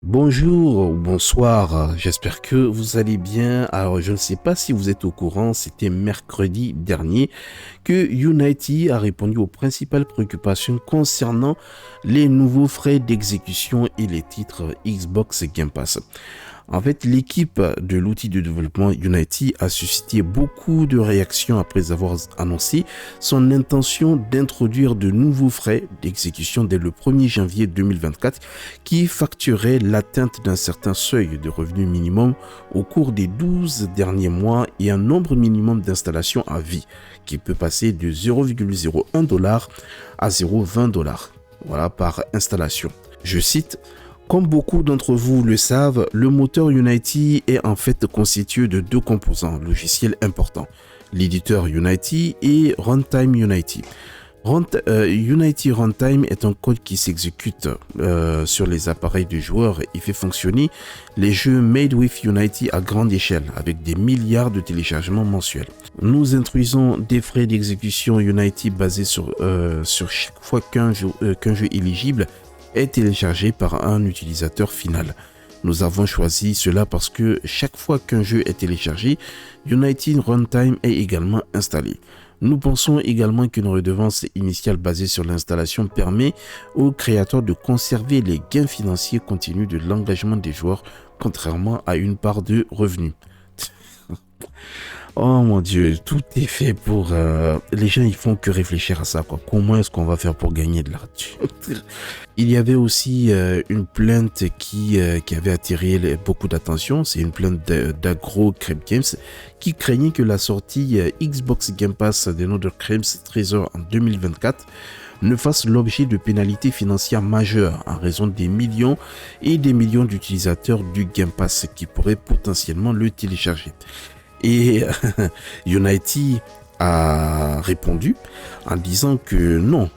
Bonjour ou bonsoir, j'espère que vous allez bien. Alors je ne sais pas si vous êtes au courant, c'était mercredi dernier que Unity a répondu aux principales préoccupations concernant les nouveaux frais d'exécution et les titres Xbox Game Pass. En fait, l'équipe de l'outil de développement Unity a suscité beaucoup de réactions après avoir annoncé son intention d'introduire de nouveaux frais d'exécution dès le 1er janvier 2024 qui facturaient l'atteinte d'un certain seuil de revenu minimum au cours des 12 derniers mois et un nombre minimum d'installations à vie qui peut passer de 0,01$ à 0,20$ voilà, par installation. Je cite: comme beaucoup d'entre vous le savent, le moteur Unity est en fait constitué de deux composants logiciels importants, l'éditeur Unity et Runtime Unity. Unity Runtime est un code qui s'exécute sur les appareils du joueur et fait fonctionner les jeux Made with Unity à grande échelle avec des milliards de téléchargements mensuels. Nous introduisons des frais d'exécution Unity basés sur chaque fois qu'un jeu éligible est téléchargé par un utilisateur final. Nous avons choisi cela parce que chaque fois qu'un jeu est téléchargé, Unity Runtime est également installé. Nous pensons également qu'une redevance initiale basée sur l'installation permet aux créateurs de conserver les gains financiers continus de l'engagement des joueurs, contrairement à une part de revenus. Oh mon Dieu, tout est fait pour... les gens, ils font que réfléchir à ça, quoi. Comment est-ce qu'on va faire pour gagner de l'argent? Il y avait aussi une plainte qui avait attiré beaucoup d'attention. C'est une plainte d'Agro Crab Games qui craignait que la sortie Xbox Game Pass de Northern Crimes Treasure en 2024 ne fasse l'objet de pénalités financières majeures en raison des millions et des millions d'utilisateurs du Game Pass qui pourraient potentiellement le télécharger. Et Unity a répondu en disant que non.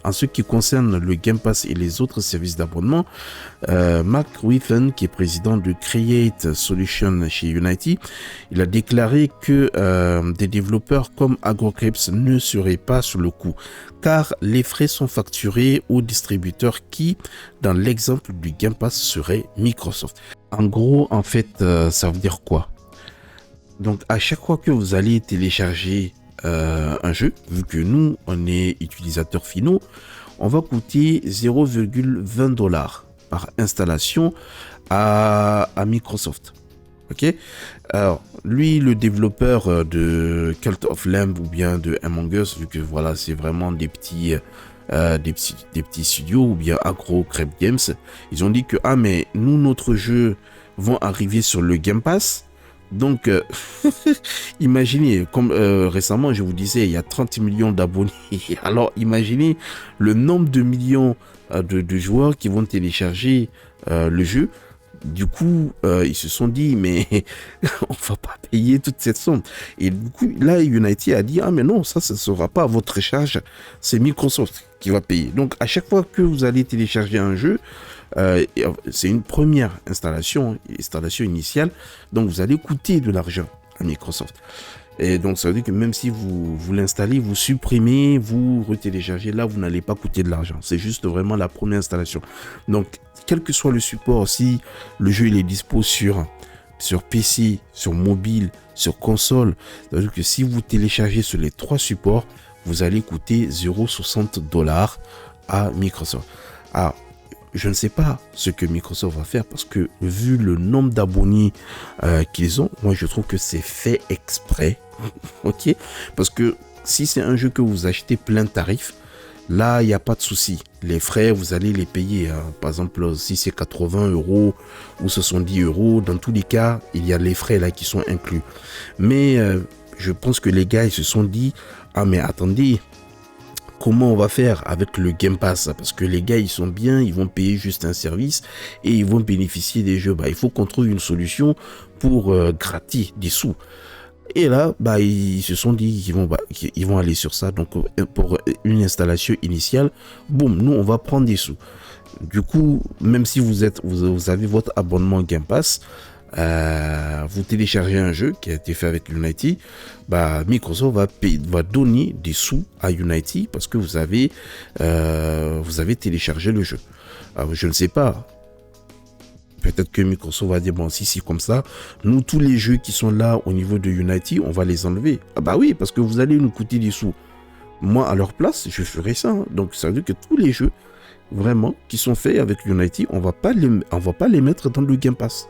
En ce qui concerne le Game Pass et les autres services d'abonnement, Mark Whiffen, qui est président de Create Solutions chez Unity, il a déclaré que des développeurs comme AgroCrips ne seraient pas sur le coup, car les frais sont facturés aux distributeurs qui, dans l'exemple du Game Pass, serait Microsoft. En gros, en fait, ça veut dire quoi? Donc, à chaque fois que vous allez télécharger un jeu, vu que nous, on est utilisateurs finaux, on va coûter 0,20$ par installation à Microsoft. Ok? Alors, lui, le développeur de Cult of Lamb ou bien de Among Us, vu que voilà, c'est vraiment des petits studios ou bien Agro Crab Games, ils ont dit que mais nous, notre jeu vont arriver sur le Game Pass. Donc, imaginez, comme récemment, je vous disais, il y a 30 millions d'abonnés. Alors, imaginez le nombre de millions de joueurs qui vont télécharger le jeu. Du coup, ils se sont dit, mais on va pas payer toute cette somme. Et du coup, là, Unity a dit, mais non, ça ne sera pas à votre charge. C'est Microsoft qui va payer. Donc, à chaque fois que vous allez télécharger un jeu, c'est une première installation initiale, donc vous allez coûter de l'argent à Microsoft. Et donc ça veut dire que même si vous l'installez, vous supprimez, vous retéléchargez, là vous n'allez pas coûter de l'argent. C'est juste vraiment la première installation. Donc quel que soit le support, si le jeu il est dispo sur PC, sur mobile, sur console, ça veut dire que si vous téléchargez sur les trois supports, vous allez coûter 0,60$ à Microsoft. Alors, je ne sais pas ce que Microsoft va faire parce que vu le nombre d'abonnés qu'ils ont, moi je trouve que c'est fait exprès. Ok? Parce que si c'est un jeu que vous achetez plein tarif, là il n'y a pas de souci. Les frais, vous allez les payer. Par exemple, si c'est 80€ ou 70€, dans tous les cas, il y a les frais là qui sont inclus. Mais je pense que les gars, ils se sont dit, mais attendez, comment on va faire avec le Game Pass? Parce que les gars, ils sont bien, ils vont payer juste un service et ils vont bénéficier des jeux. Il faut qu'on trouve une solution pour gratter des sous. Et là, ils se sont dit qu'ils vont aller sur ça. Donc, pour une installation initiale, boum, nous, on va prendre des sous. Du coup, même si vous avez votre abonnement Game Pass, vous téléchargez un jeu qui a été fait avec Unity, Microsoft va donner des sous à Unity parce que vous avez téléchargé le jeu. Alors, je ne sais pas peut-être que Microsoft va dire, bon, si c'est comme ça, nous, tous les jeux qui sont là au niveau de Unity, on va les enlever. Ah bah oui, parce que vous allez nous coûter des sous. Moi, à leur place, je ferais ça. Hein. Donc, ça veut dire que tous les jeux, vraiment, qui sont faits avec Unity, on va pas les mettre dans le Game Pass.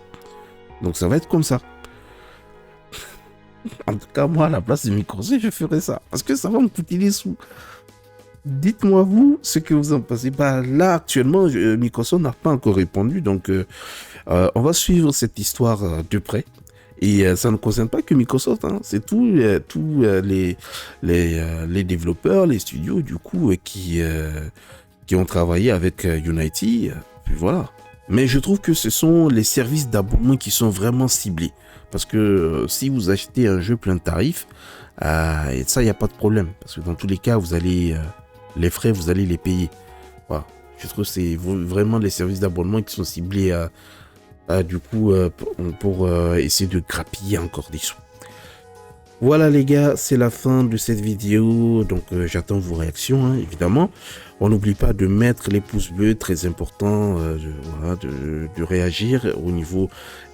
Donc, ça va être comme ça. En tout cas, moi, à la place de Microsoft, je ferais ça. Parce que ça va me coûter des sous. Dites-moi, vous, ce que vous en pensez. Bah, là, actuellement, Microsoft n'a pas encore répondu. Donc, on va suivre cette histoire de près. Et ça ne concerne pas que Microsoft, hein. C'est tous les développeurs, les studios, du coup, qui ont travaillé avec Unity. Puis voilà. Mais je trouve que ce sont les services d'abonnement qui sont vraiment ciblés. Parce que si vous achetez un jeu plein de tarifs, et ça, il n'y a pas de problème. Parce que dans tous les cas, vous allez les frais, vous allez les payer. Voilà. Je trouve que c'est vraiment les services d'abonnement qui sont ciblés du coup pour essayer de grappiller encore des sous. Voilà les gars, c'est la fin de cette vidéo, donc j'attends vos réactions hein, évidemment. On n'oublie pas de mettre les pouces bleus, très important, voilà, de réagir au niveau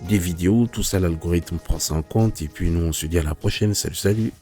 des vidéos, tout ça l'algorithme prend ça en compte et puis nous on se dit à la prochaine, salut salut.